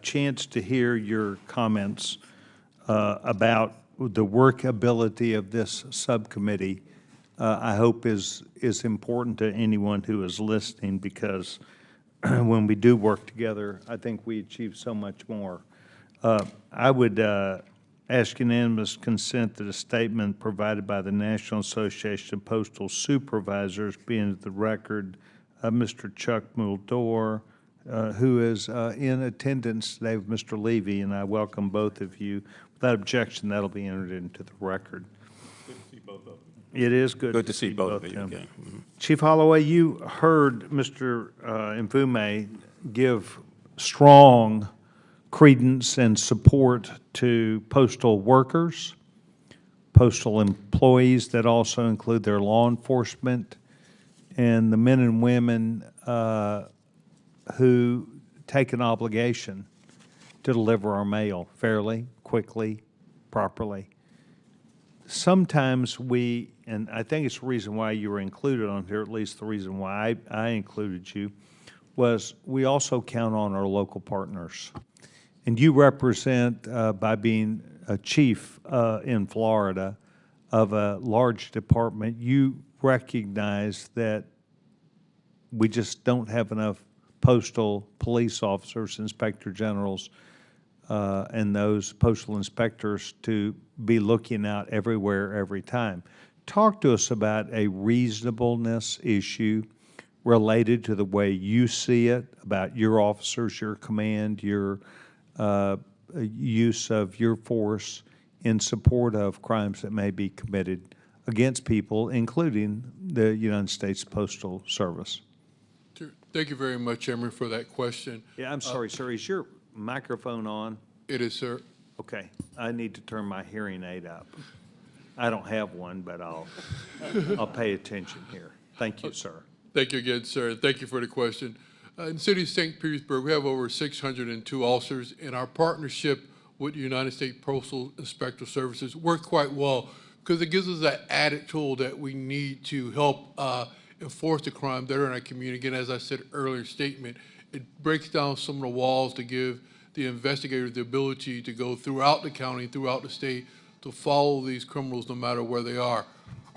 chance to hear your comments about the workability of this subcommittee, I hope is important to anyone who is listening, because when we do work together, I think we achieve so much more. I would ask unanimous consent that a statement provided by the National Association of Postal Supervisors be into the record. Mr. Chuck Muldoor, who is in attendance today with Mr. Levy, and I welcome both of you. Without objection, that'll be entered into the record. Good to see both of them. It is good To see both of you. Okay. Mm-hmm. Chief Holloway, you heard Mr. Mfume give strong credence and support to postal workers, postal employees that also include their law enforcement, and the men and women who take an obligation to deliver our mail fairly, quickly, properly. Sometimes we, and I think it's the reason why you were included on here, at least the reason why I included you, was we also count on our local partners. And you represent, by being a chief in Florida of a large department, you recognize that we just don't have enough postal police officers, inspector generals, and those postal inspectors to be looking out everywhere, every time. Talk to us about a reasonableness issue related to the way you see it, about your officers, your command, your use of your force in support of crimes that may be committed against people, including the United States Postal Service. Thank you very much, Chairman, for that question. Yeah, I'm sorry, sir. Is your microphone on? It is, sir. Okay. I need to turn my hearing aid up. I don't have one, but I'll pay attention here. Thank you, sir. Thank you again, sir. Thank you for the question. In the city of St. Petersburg, we have over 602 officers, and our partnership with the United States Postal Inspector Services works quite well because it gives us that added tool that we need to help enforce the crime that are in our community. Again, as I said earlier statement, it breaks down some of the walls to give the investigators the ability to go throughout the county, throughout the state, to follow these criminals no matter where they are.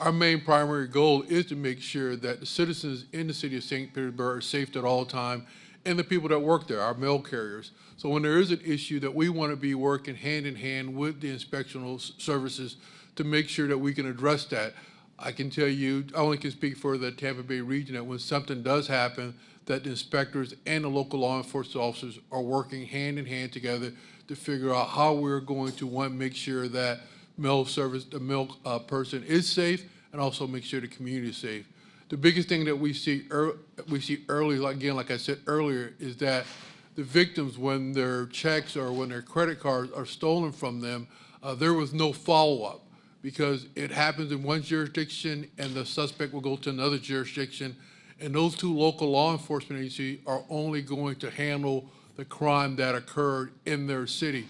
Our main primary goal is to make sure that the citizens in the city of St. Petersburg are safe at all times, and the people that work there, our mail carriers. So when there is an issue, that we want to be working hand in hand with the inspectional services to make sure that we can address that. I can tell you, I only can speak for the Tampa Bay region, that when something does happen, that the inspectors and the local law enforcement officers are working hand in hand together to figure out how we're going to, one, make sure that the mail person is safe, and also make sure the community is safe. The biggest thing that we see early, like I said earlier, is that the victims, when their checks or when their credit cards are stolen from them, there was no follow-up, because it happens in one jurisdiction and the suspect will go to another jurisdiction, and those two local law enforcement agencies are only going to handle the crime that occurred in their city.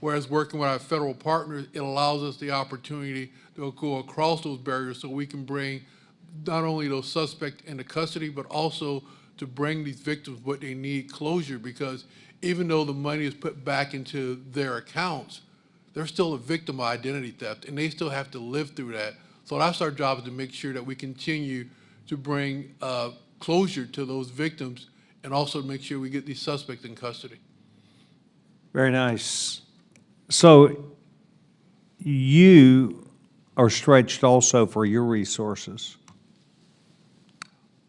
Whereas working with our federal partners, it allows us the opportunity to go across those barriers so we can bring not only those suspects into custody, but also to bring these victims what they need, closure, because even though the money is put back into their accounts, they're still a victim of identity theft, and they still have to live through that. So that's our job, is to make sure that we continue to bring closure to those victims, and also make sure we get these suspects in custody. Very nice. So you are stretched also for your resources.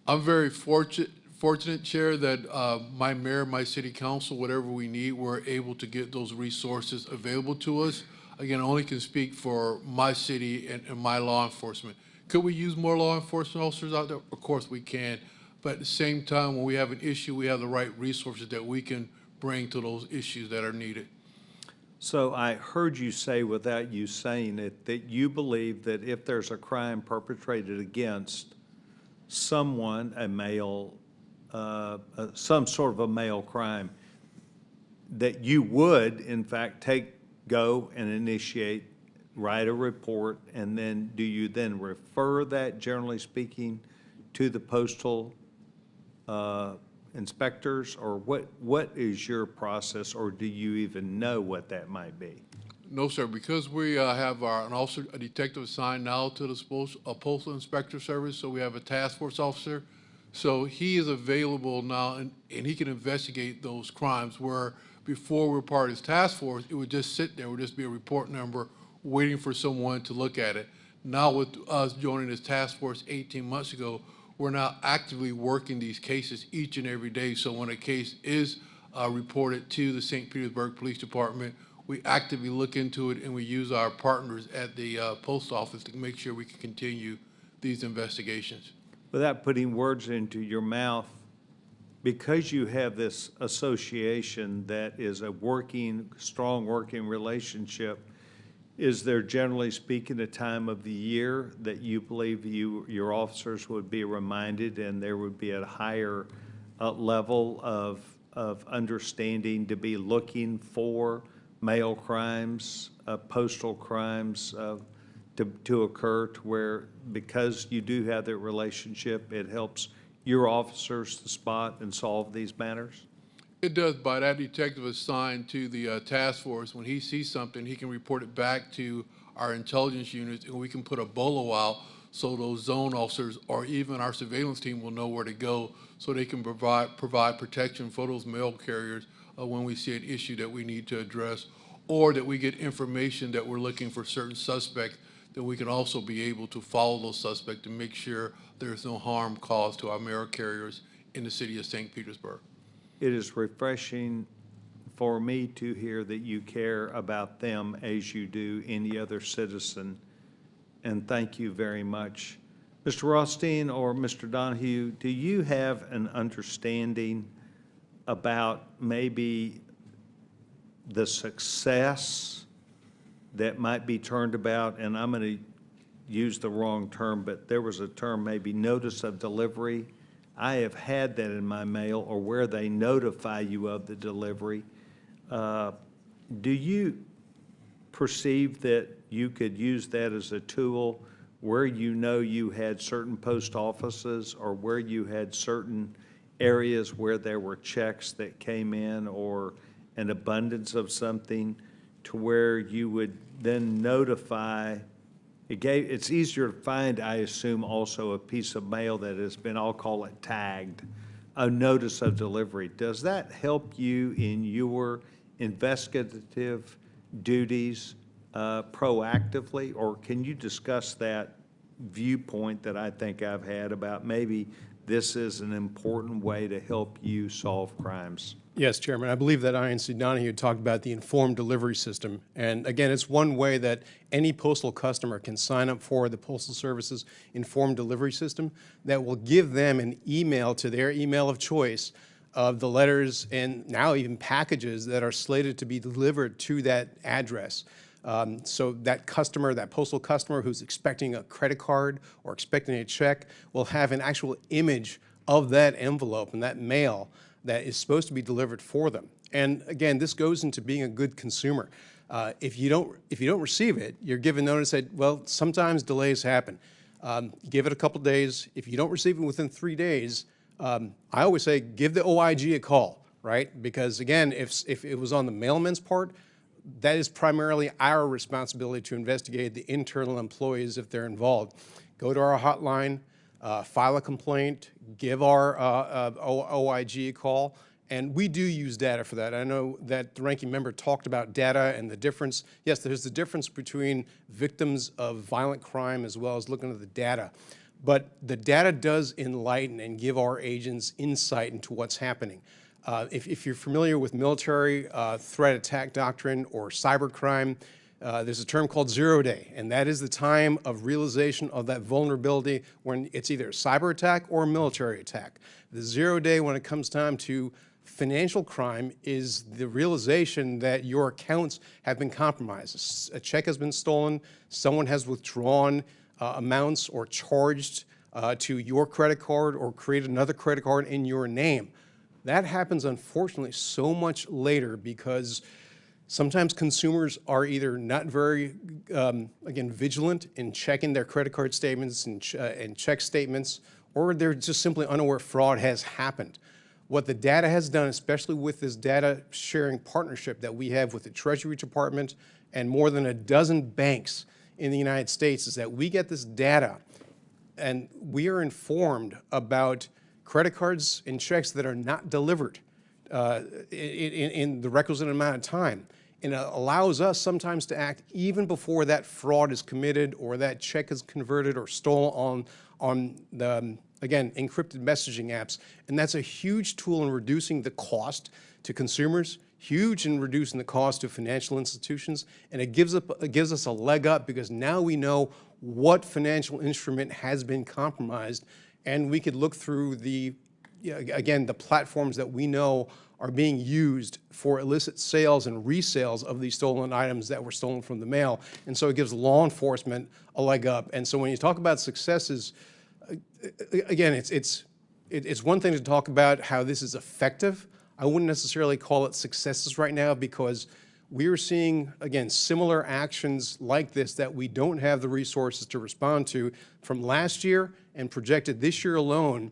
I'm very fortunate, Chair, that my mayor, my city council, whatever we need, we're able to get those resources available to us. Again, I only can speak for my city and my law enforcement. Could we use more law enforcement officers out there? Of course we can. But at the same time, when we have an issue, we have the right resources that we can bring to those issues that are needed. So I heard you say, without you saying it, that you believe that if there's a crime perpetrated against someone, a male, some sort of a male crime, that you would, in fact, go and initiate, write a report, and then do you then refer that, generally speaking, to the postal inspectors, or what is your process, or do you even know what that might be? No, sir, because we have an officer, a detective assigned now to the Postal Inspector Service, so we have a task force officer. So he is available now, and he can investigate those crimes, where before we were part of his task force, it would just sit there, it would just be a report number waiting for someone to look at it. Now with us joining this task force 18 months ago, we're now actively working these cases each and every day. So when a case is reported to the St. Petersburg Police Department, we actively look into it, and we use our partners at the post office to make sure we can continue these investigations. Without putting words into your mouth, because you have this association that is a strong working relationship, is there, generally speaking, a time of the year that you believe your officers would be reminded and there would be a higher level of understanding to be looking for mail crimes, postal crimes to occur, to where, because you do have that relationship, it helps your officers to spot and solve these matters? It does. By that detective assigned to the task force, when he sees something, he can report it back to our intelligence units, and we can put a bolo out so those zone officers or even our surveillance team will know where to go, so they can provide protection for those mail carriers when we see an issue that we need to address, or that we get information that we're looking for certain suspects, then we can also be able to follow those suspects to make sure there's no harm caused to our mail carriers in the city of St. Petersburg. It is refreshing for me to hear that you care about them as you do any other citizen, and thank you very much. Mr. Rothstein or Mr. Donahue, do you have an understanding about maybe the success that might be turned about, and I'm going to use the wrong term, but there was a term, maybe notice of delivery. I have had that in my mail, or where they notify you of the delivery. Do you perceive that you could use that as a tool where you know you had certain post offices, or where you had certain areas where there were checks that came in, or an abundance of something, to where you would then notify? It's easier to find, I assume, also a piece of mail that has been, I'll call it tagged, a notice of delivery. Does that help you in your investigative duties proactively? Or can you discuss that viewpoint that I think I've had about maybe this is an important way to help you solve crimes? Yes, Chairman. I believe that INC Donahue talked about the informed delivery system. And again, it's one way that any postal customer can sign up for the Postal Service's informed delivery system that will give them an email to their email of choice of the letters and now even packages that are slated to be delivered to that address. So that customer, that postal customer who's expecting a credit card or expecting a check, will have an actual image of that envelope and that mail that is supposed to be delivered for them. And again, this goes into being a good consumer. If you don't receive it, you're given notice that, well, sometimes delays happen. Give it a couple days. If you don't receive it within 3 days, I always say give the OIG a call, right? Because again, if it was on the mailman's part, that is primarily our responsibility to investigate the internal employees if they're involved. Go to our hotline, file a complaint, give our OIG a call, and we do use data for that. I know that the ranking member talked about data and the difference. Yes, there's the difference between victims of violent crime as well as looking at the data. But the data does enlighten and give our agents insight into what's happening. If you're familiar with military threat attack doctrine or cybercrime, there's a term called 0 day, and that is the time of realization of that vulnerability when it's either a cyber attack or a military attack. The 0 day when it comes time to financial crime is the realization that your accounts have been compromised. A check has been stolen, someone has withdrawn amounts or charged to your credit card or created another credit card in your name. That happens, unfortunately, so much later because sometimes consumers are either not very, again, vigilant in checking their credit card statements and check statements, or they're just simply unaware fraud has happened. What the data has done, especially with this data sharing partnership that we have with the Treasury Department and more than a dozen banks in the United States, is that we get this data and we are informed about credit cards and checks that are not delivered in the requisite amount of time. And it allows us sometimes to act even before that fraud is committed or that check is converted or stolen on the, again, encrypted messaging apps. And that's a huge tool in reducing the cost to consumers, huge in reducing the cost to financial institutions, and it gives us a leg up because now we know what financial instrument has been compromised, and we could look through the, again, the platforms that we know are being used for illicit sales and resales of these stolen items that were stolen from the mail. And so it gives law enforcement a leg up. And so when you talk about successes, again, it's one thing to talk about how this is effective. I wouldn't necessarily call it successes right now because we are seeing, again, similar actions like this that we don't have the resources to respond to from last year and projected this year alone.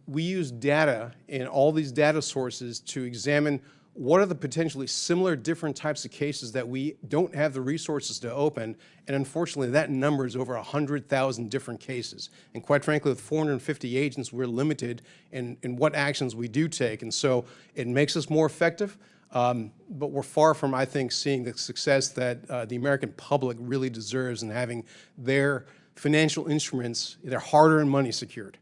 We use data in all these data sources to examine what are the potentially similar different types of cases that we don't have the resources to open, and unfortunately that number is over 100,000 different cases. And quite frankly, with 450 agents, we're limited in what actions we do take, and so it makes us more effective, but we're far from, I think, seeing the success that the American public really deserves in having their financial instruments, their hard-earned money secured.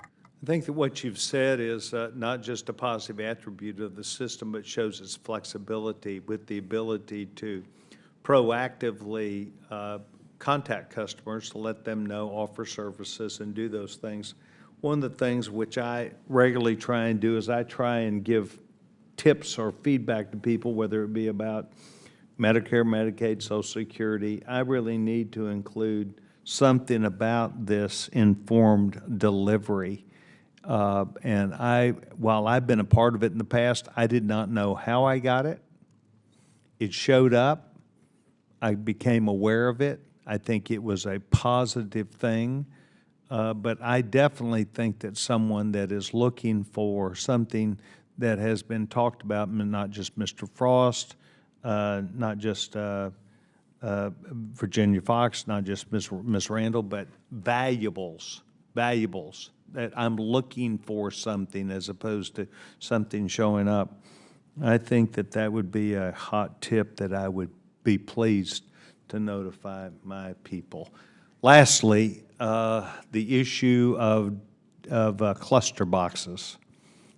I think that what you've said is not just a positive attribute of the system, but shows its flexibility with the ability to proactively contact customers to let them know, offer services, and do those things. One of the things which I regularly try and do is I try and give tips or feedback to people, whether it be about Medicare, Medicaid, Social Security. I really need to include something about this informed delivery. And while I've been a part of it in the past, I did not know how I got it. It showed up. I became aware of it. I think it was a positive thing. But I definitely think that someone that is looking for something that has been talked about, not just Mr. Frost, not just Virginia Fox, not just Ms. Randall, but valuables, that I'm looking for something as opposed to something showing up. I think that that would be a hot tip that I would be pleased to notify my people. Lastly, the issue of cluster boxes.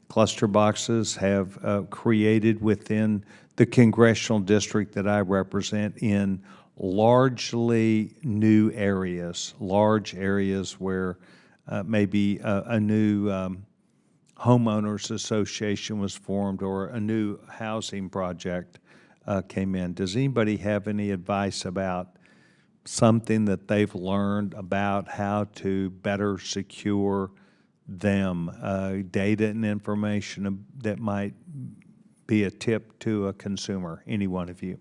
Cluster boxes have created within the congressional district that I represent in largely new areas, large areas where maybe a new homeowners association was formed or a new housing project came in. Does anybody have any advice about something that they've learned about how to better secure them, data and information that might be a tip to a consumer? Any one of you?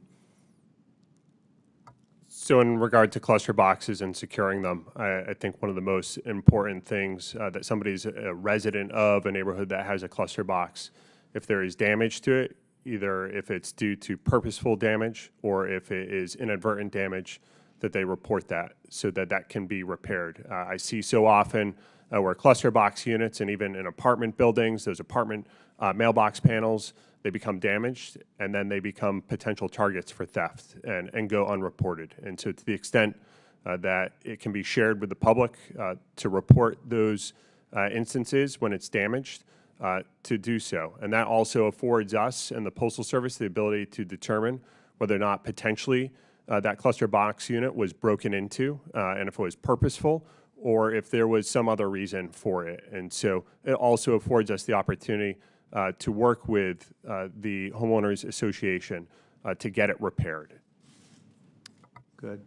So in regard to cluster boxes and securing them, I think one of the most important things that somebody's a resident of a neighborhood that has a cluster box, if there is damage to it, either if it's due to purposeful damage or if it is inadvertent damage, that they report that so that that can be repaired. I see so often where cluster box units and even in apartment buildings, those apartment mailbox panels, they become damaged, and then they become potential targets for theft and go unreported. And so to the extent that it can be shared with the public to report those instances when it's damaged, to do so. And that also affords us and the Postal Service the ability to determine whether or not potentially that cluster box unit was broken into, and if it was purposeful, or if there was some other reason for it. And so it also affords us the opportunity to work with the Homeowners Association to get it repaired. Good.